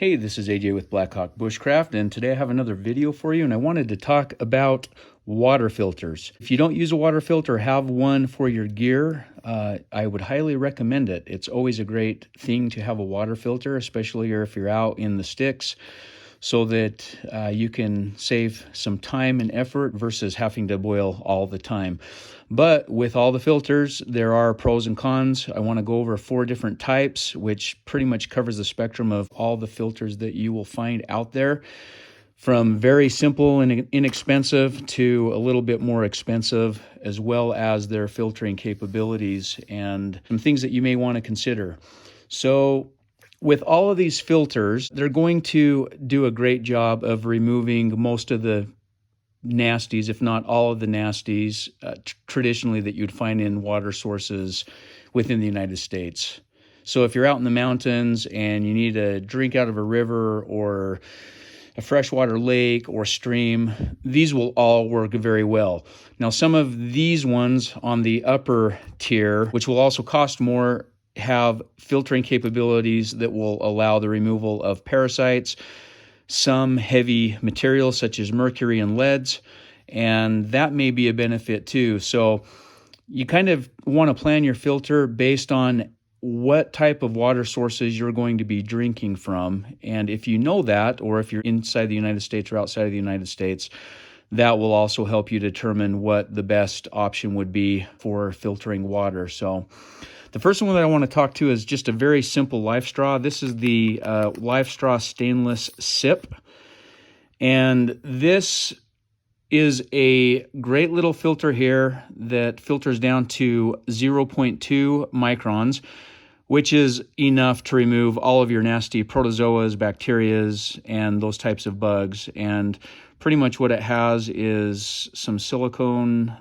Hey, this is AJ with Blackhawk Bushcraft, and today I have another video for you, and I wanted to talk about water filters. If you don't use a water filter, have one for your gear, I would highly recommend it. It's always a great thing to have a water filter, especially if you're out in the sticks, so that you can save some time and effort versus having to boil all the time. But with all the filters, there are pros and cons. I want to go over 4 different types, which pretty much covers the spectrum of all the filters that you will find out there, from very simple and inexpensive to a little bit more expensive, as well as their filtering capabilities and some things that you may want to consider. So with all of these filters, they're going to do a great job of removing most of the nasties, if not all of the nasties, traditionally that you'd find in water sources within the United States. So if you're out in the mountains and you need a drink out of a river or a freshwater lake or stream, these will all work very well. Now, some of these ones on the upper tier, which will also cost more, have filtering capabilities that will allow the removal of parasites, some heavy materials such as mercury and leads, and that may be a benefit too. So you kind of want to plan your filter based on what type of water sources you're going to be drinking from. And if you know that, or if you're inside the United States or outside of the United States, that will also help you determine what the best option would be for filtering water. So the first one that I want to talk to is just a very simple Lifestraw. This is the Lifestraw Stainless Sip. And this is a great little filter here that filters down to 0.2 microns, which is enough to remove all of your nasty protozoas, bacterias, and those types of bugs. And pretty much what it has is some silicone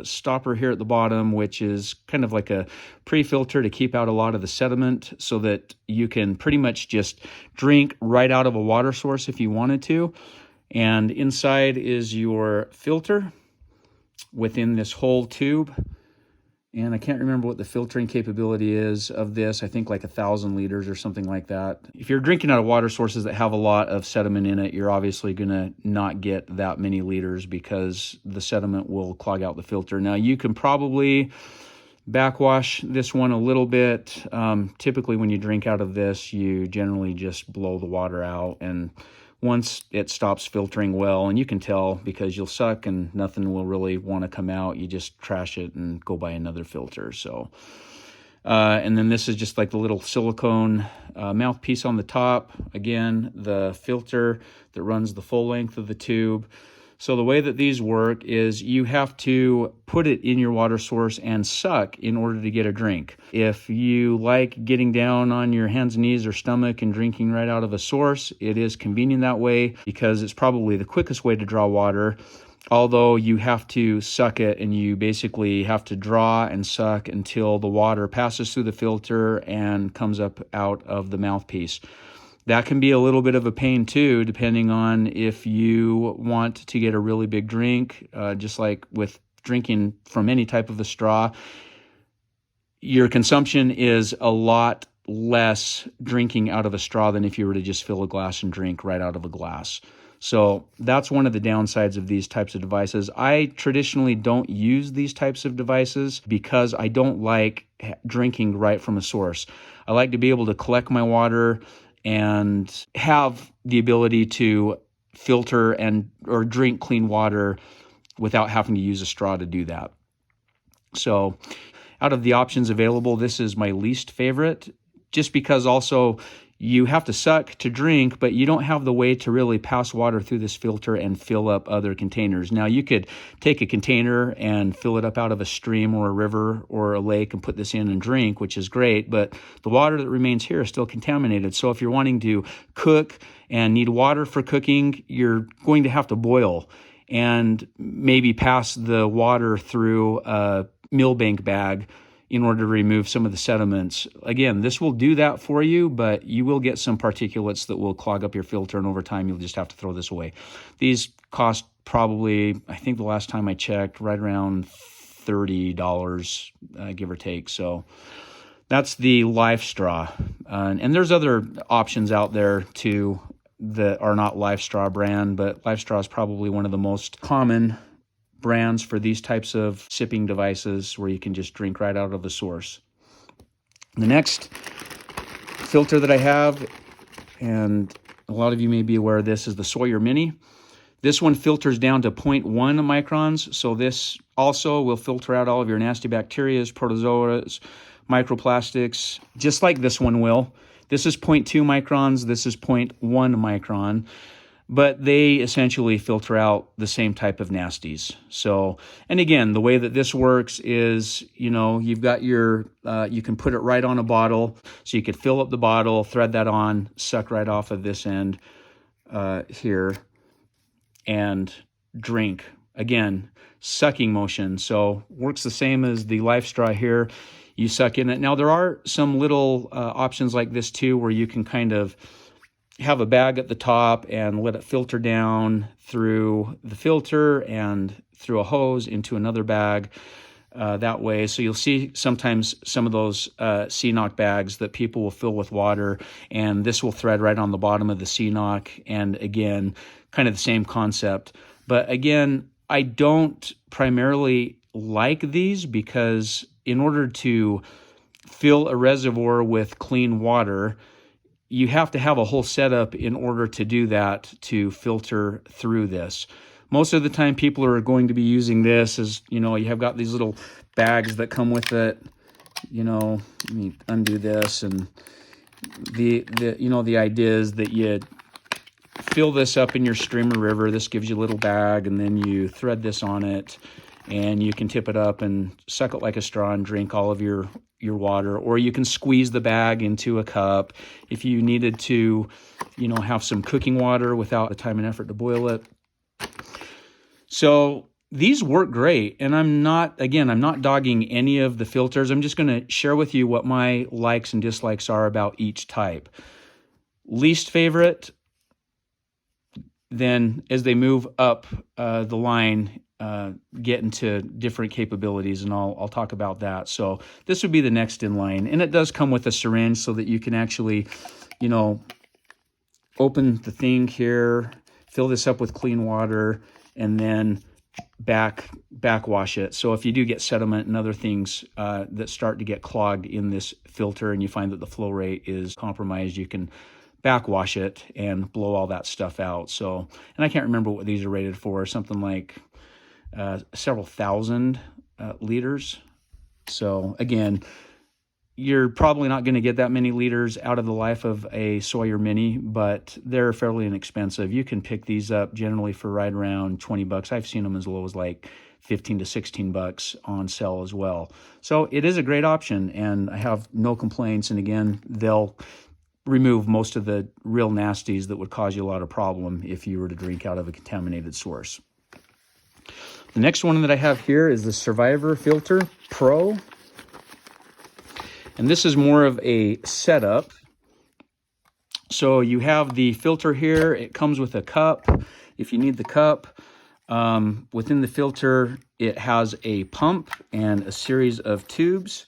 stopper here at the bottom, which is kind of like a pre-filter to keep out a lot of the sediment so that you can pretty much just drink right out of a water source if you wanted to. And inside is your filter within this whole tube. And I can't remember what the filtering capability is of this. I think like 1,000 liters or something like that. If you're drinking out of water sources that have a lot of sediment in it, you're obviously going to not get that many liters because the sediment will clog out the filter. Now, you can probably backwash this one a little bit. Typically, when you drink out of this, you generally just blow the water out, and once it stops filtering well, and you can tell because you'll suck and nothing will really want to come out, you just trash it and go buy another filter. So, and then this is just like the little silicone mouthpiece on the top. Again, the filter that runs the full length of the tube. So the way that these work is you have to put it in your water source and suck in order to get a drink. If you like getting down on your hands and knees or stomach and drinking right out of a source, it is convenient that way because it's probably the quickest way to draw water, although you have to suck it and you basically have to draw and suck until the water passes through the filter and comes up out of the mouthpiece. That can be a little bit of a pain too, depending on if you want to get a really big drink. Just like with drinking from any type of a straw, your consumption is a lot less drinking out of a straw than if you were to just fill a glass and drink right out of a glass. So that's one of the downsides of these types of devices. I traditionally don't use these types of devices because I don't like drinking right from a source. I like to be able to collect my water and have the ability to filter and or drink clean water without having to use a straw to do that. So out of the options available, this is my least favorite, just because also you have to suck to drink, but you don't have the way to really pass water through this filter and fill up other containers. Now, you could take a container and fill it up out of a stream or a river or a lake and put this in and drink, which is great, but the water that remains here is still contaminated. So if you're wanting to cook and need water for cooking, you're going to have to boil and maybe pass the water through a millbank bag in order to remove some of the sediments. Again, this will do that for you, but you will get some particulates that will clog up your filter, and over time you'll just have to throw this away. These cost probably, I think the last time I checked, right around $30, give or take. So That's the Lifestraw. And there's other options out there too that are not Lifestraw brand, but Lifestraw is probably one of the most common brands for these types of sipping devices where you can just drink right out of the source. The next filter that I have, and a lot of you may be aware of this, is the Sawyer Mini. This one filters down to 0.1 microns, so this also will filter out all of your nasty bacteria, protozoas, microplastics, just like this one will. This is 0.2 microns, this is 0.1 micron, but they essentially filter out the same type of nasties. So, and again, the way that this works is, you know, you've got your, you can put it right on a bottle, so you could fill up the bottle, thread that on, suck right off of this end here, and drink. Again, sucking motion, so works the same as the Lifestraw here. You suck in it. Now, there are some little options like this too, where you can kind of have a bag at the top and let it filter down through the filter and through a hose into another bag that way. So you'll see sometimes some of those CNOC bags that people will fill with water, and this will thread right on the bottom of the CNOC. And again, kind of the same concept. But again, I don't primarily like these because in order to fill a reservoir with clean water, you have to have a whole setup in order to do that, to filter through this. Most of the time people are going to be using this as, you know, you have got these little bags that come with it. You know, let me undo this, and the you know, the idea is that you fill this up in your stream or river. This gives you a little bag, and then you thread this on it, and you can tip it up and suck it like a straw and drink all of your water. Or you can squeeze the bag into a cup if you needed to, you know, have some cooking water without the time and effort to boil it. So these work great, and I'm not dogging any of the filters. I'm just going to share with you what my likes and dislikes are about each type. Least favorite, then as they move up the line, get into different capabilities, and I'll talk about that. So this would be the next in line, and it does come with a syringe so that you can actually, you know, open the thing here, fill this up with clean water, and then backwash it. So if you do get sediment and other things that start to get clogged in this filter, and you find that the flow rate is compromised, you can backwash it and blow all that stuff out. So, and I can't remember what these are rated for, something like several thousand liters. So again, you're probably not going to get that many liters out of the life of a Sawyer Mini, but they're fairly inexpensive. You can pick these up generally for right around 20 bucks. I've seen them as low as like 15 to 16 bucks on sale as well. So it is a great option, and I have no complaints. And again, they'll remove most of the real nasties that would cause you a lot of problem if you were to drink out of a contaminated source. The next one that I have here is the Survivalcraft Pro. And this is more of a setup. So you have the filter here. It comes with a cup if you need the cup. Within the filter, it has a pump and a series of tubes.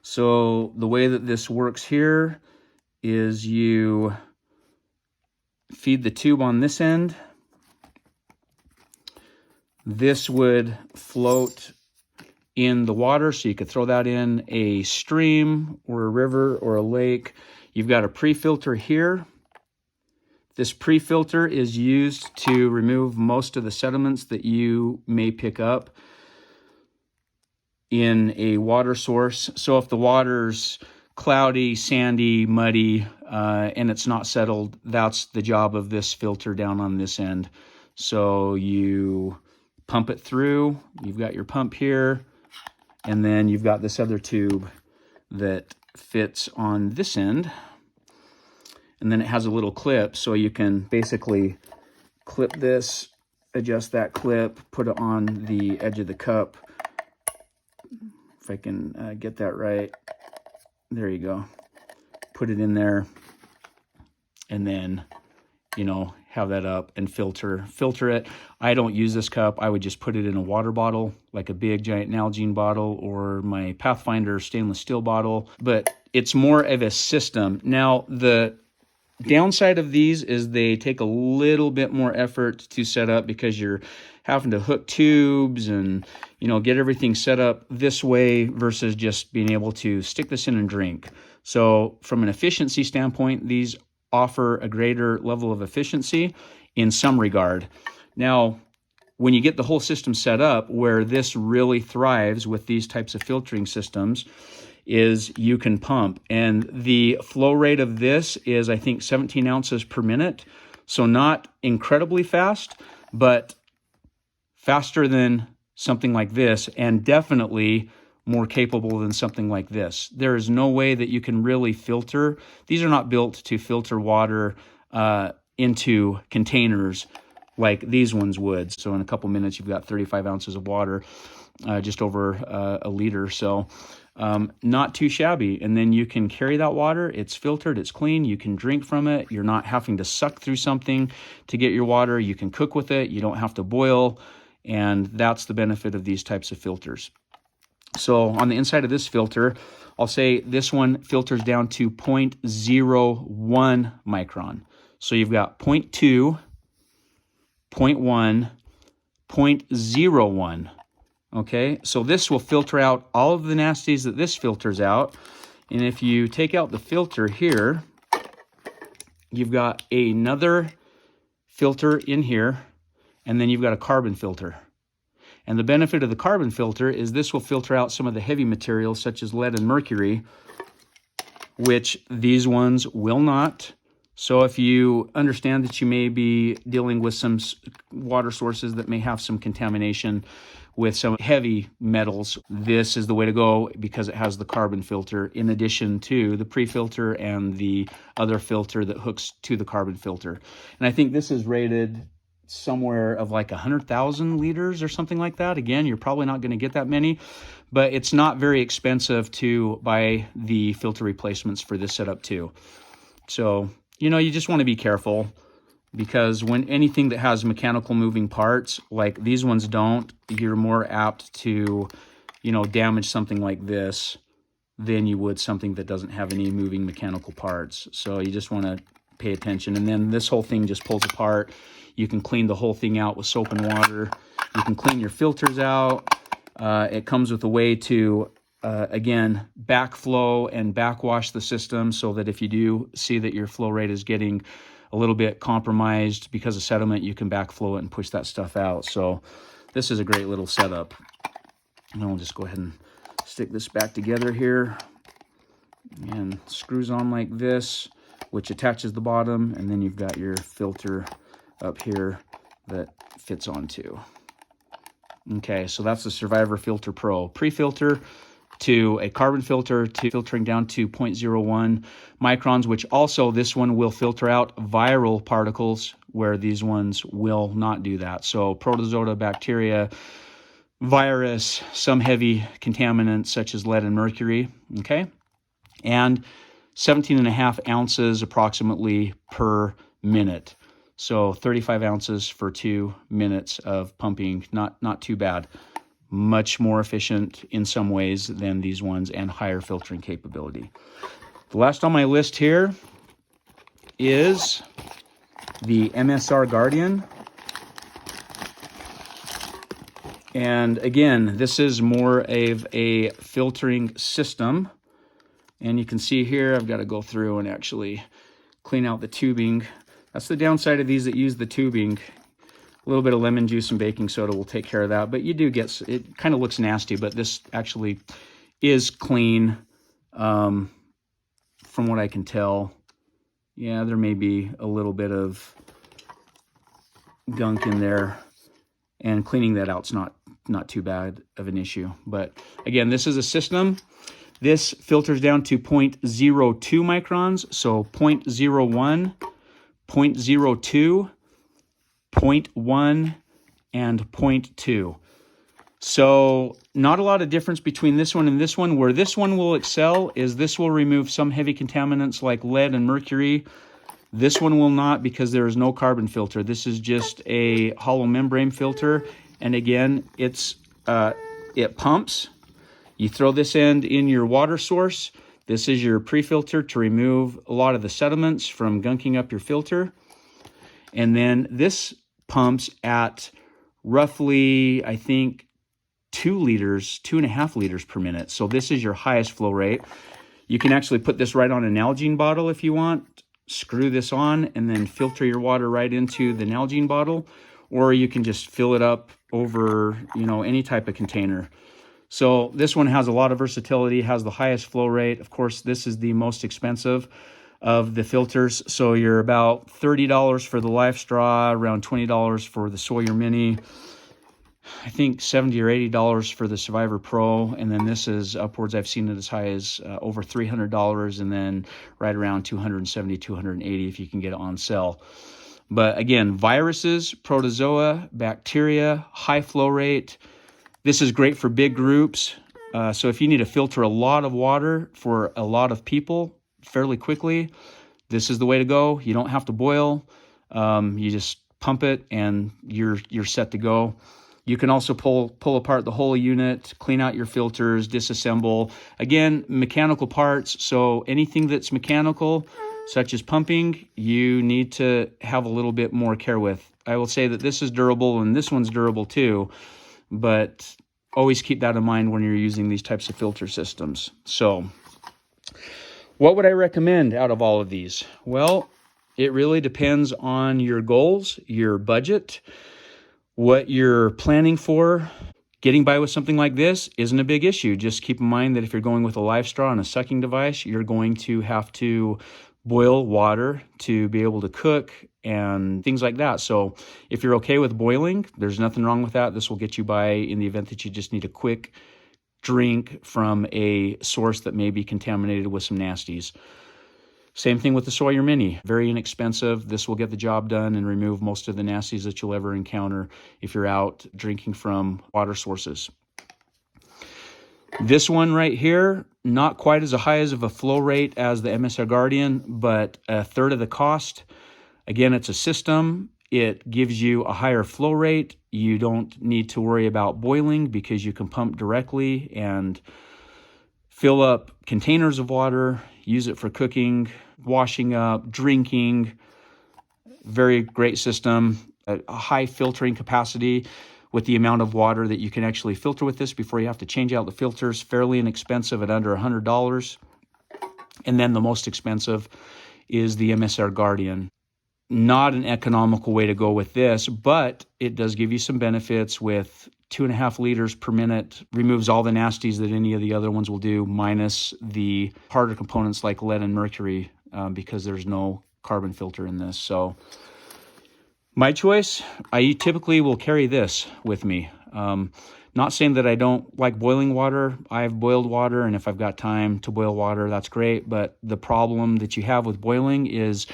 So the way that this works here is you feed the tube on this end. This would float in the water, so you could throw that in a stream or a river or a lake. You've got a pre-filter here. This pre-filter is used to remove most of the sediments that you may pick up in a water source. So if the water's cloudy, sandy, muddy, and it's not settled, that's the job of this filter down on this end. So you pump it through. You've got your pump here, and then you've got this other tube that fits on this end. And then it has a little clip, so you can basically clip this, adjust that clip, put it on the edge of the cup. If I can get that right. There you go. Put it in there, and then you know, have that up and filter it. I don't use this cup. I would just put it in a water bottle, like a big giant Nalgene bottle or my Pathfinder stainless steel bottle, but it's more of a system. Now, the downside of these is they take a little bit more effort to set up because you're having to hook tubes and, you know, get everything set up this way versus just being able to stick this in and drink. So from an efficiency standpoint, these offer a greater level of efficiency in some regard. Now, when you get the whole system set up, where this really thrives with these types of filtering systems is you can pump. And the flow rate of this is, I think, 17 ounces per minute. So not incredibly fast, but faster than something like this, and definitely more capable than something like this. There is no way that you can really filter. These are not built to filter water into containers like these ones would. So in a couple minutes, you've got 35 ounces of water, just over a liter. So not too shabby. And then you can carry that water. It's filtered, it's clean. You can drink from it. You're not having to suck through something to get your water. You can cook with it. You don't have to boil. And that's the benefit of these types of filters. So on the inside of this filter, I'll say this one filters down to 0.01 micron. So you've got 0.2, 0.1, 0.01. Okay, so this will filter out all of the nasties that this filters out. And if you take out the filter here, you've got another filter in here, and then you've got a carbon filter. And the benefit of the carbon filter is this will filter out some of the heavy materials such as lead and mercury, which these ones will not. So if you understand that you may be dealing with some water sources that may have some contamination with some heavy metals, this is the way to go because it has the carbon filter in addition to the pre-filter and the other filter that hooks to the carbon filter. And I think this is rated somewhere of like 100,000 liters or something like that. Again, you're probably not going to get that many, but it's not very expensive to buy the filter replacements for this setup too. So, you know, you just want to be careful because when anything that has mechanical moving parts, like these ones don't, you're more apt to, you know, damage something like this than you would something that doesn't have any moving mechanical parts. So you just want to pay attention. And then this whole thing just pulls apart. You can clean the whole thing out with soap and water. You can clean your filters out. It comes with a way to, again, backflow and backwash the system so that if you do see that your flow rate is getting a little bit compromised because of sediment, you can backflow it and push that stuff out. So this is a great little setup. And I'll just go ahead and stick this back together here. And screws on like this, which attaches the bottom. And then you've got your filter up here that fits onto. Okay, so that's the Survivor Filter Pro. Pre-filter to a carbon filter to filtering down to 0.01 microns, which also this one will filter out viral particles where these ones will not do that. So protozoa, bacteria, virus, some heavy contaminants such as lead and mercury, okay? And 17.5 ounces approximately per minute. So 35 ounces for 2 minutes of pumping, not too bad. Much more efficient in some ways than these ones and higher filtering capability. The last on my list here is the MSR Guardian. And again, this is more of a filtering system. And you can see here, I've got to go through and actually clean out the tubing. That's the downside of these that use the tubing. A little bit of lemon juice and baking soda will take care of that, but you do get, it kind of looks nasty, but this actually is clean from what I can tell. Yeah, there may be a little bit of gunk in there, and cleaning that out's not too bad of an issue. But again, this is a system. This filters down to 0.02 microns, so 0.01, 0.02, 0.1, and 0.2. So not a lot of difference between this one and this one. Where this one will excel is this will remove some heavy contaminants like lead and mercury This one will not, because there is no carbon filter. This is just a hollow membrane filter. And again, it pumps. You throw this end in your water source. This is your pre-filter to remove a lot of the sediments from gunking up your filter. And then this pumps at roughly, I think, 2.5 liters per minute. So this is your highest flow rate. You can actually put this right on an Nalgene bottle if you want. Screw this on and then filter your water right into the Nalgene bottle, or you can just fill it up over, any type of container. So this one has a lot of versatility, has the highest flow rate. Of course, this is the most expensive of the filters. So you're about $30 for the Lifestraw, around $20 for the Sawyer Mini, I think $70 or $80 for the Survivor Pro, and then this is upwards, I've seen it as high as over $300, and then right around $270, $280 if you can get it on sale. But again, viruses, protozoa, bacteria, high flow rate. This is great for big groups. So if you need to filter a lot of water for a lot of people fairly quickly, this is the way to go. You don't have to boil. You just pump it and you're set to go. You can also pull apart the whole unit, clean out your filters, disassemble. Again, mechanical parts, so anything that's mechanical, such as pumping, you need to have a little bit more care with. I will say that this is durable and this one's durable too, but always keep that in mind when you're using these types of filter systems. So, what would I recommend out of all of these? Well, it really depends on your goals, your budget, what you're planning for. Getting by with something like this isn't a big issue. Just keep in mind that if you're going with a Lifestraw and a sucking device, you're going to have to boil water to be able to cook and things like that. So if you're okay with boiling, there's nothing wrong with that. This will get you by in the event that you just need a quick drink from a source that may be contaminated with some nasties. Same thing with the Sawyer Mini. Very inexpensive. This will get the job done and remove most of the nasties that you'll ever encounter if you're out drinking from water sources. This one right here, not quite as high as of a flow rate as the MSR Guardian, but a third of the cost. Again, it's a system. It gives you a higher flow rate. You don't need to worry about boiling because you can pump directly and fill up containers of water, use it for cooking, washing up, drinking. Very great system. A high filtering capacity with the amount of water that you can actually filter with this before you have to change out the filters. Fairly inexpensive at under $100. And then the most expensive is the MSR Guardian. Not an economical way to go with this, but it does give you some benefits with 2.5 liters per minute, removes all the nasties that any of the other ones will do, minus the harder components like lead and mercury, because there's no carbon filter in this. So my choice, I typically will carry this with me. Not saying that I don't like boiling water. I've boiled water, and if I've got time to boil water, that's great. But the problem that you have with boiling is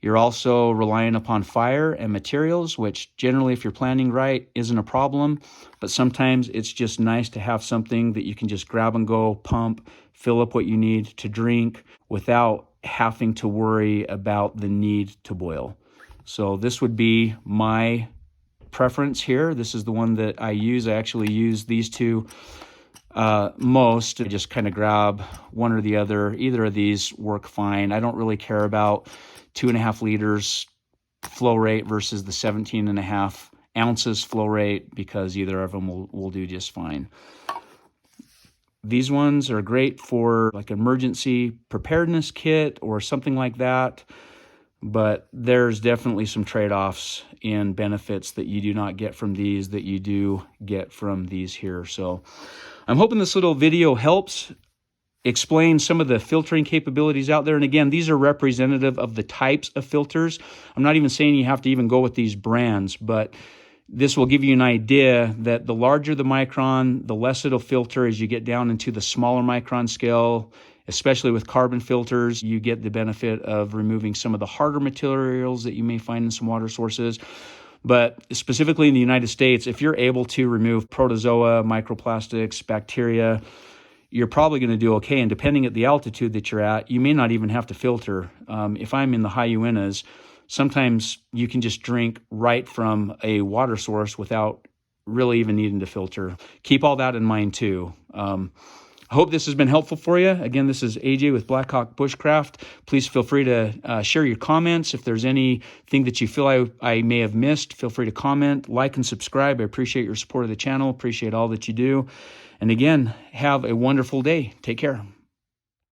you're also relying upon fire and materials, which generally, if you're planning right, isn't a problem. But sometimes it's just nice to have something that you can just grab and go, pump, fill up what you need to drink without having to worry about the need to boil. So this would be my preference here. This is the one that I use. I actually use these two most. I just kind of grab one or the other. Either of these work fine. I don't really care about 2.5 liters flow rate versus the 17.5 ounces flow rate, because either of them will do just fine. These ones are great for like emergency preparedness kit or something like that, but there's definitely some trade-offs in benefits that you do not get from these that you do get from these here. So I'm hoping this little video helps explain some of the filtering capabilities out there. And again, these are representative of the types of filters. I'm not even saying you have to even go with these brands, but this will give you an idea that the larger the micron, the less it'll filter as you get down into the smaller micron scale. Especially with carbon filters, you get the benefit of removing some of the harder materials that you may find in some water sources. But specifically in the United States, if you're able to remove protozoa, microplastics, bacteria, you're probably going to do okay. And depending at the altitude that you're at, you may not even have to filter. If I'm in the high Uintas, sometimes you can just drink right from a water source without really even needing to filter. Keep all that in mind too. I hope this has been helpful for you. Again, this is AJ with Blackhawk Bushcraft. Please feel free to share your comments. If there's anything that you feel I may have missed, feel free to comment, like, and subscribe. I appreciate your support of the channel. Appreciate all that you do. And again, have a wonderful day. Take care.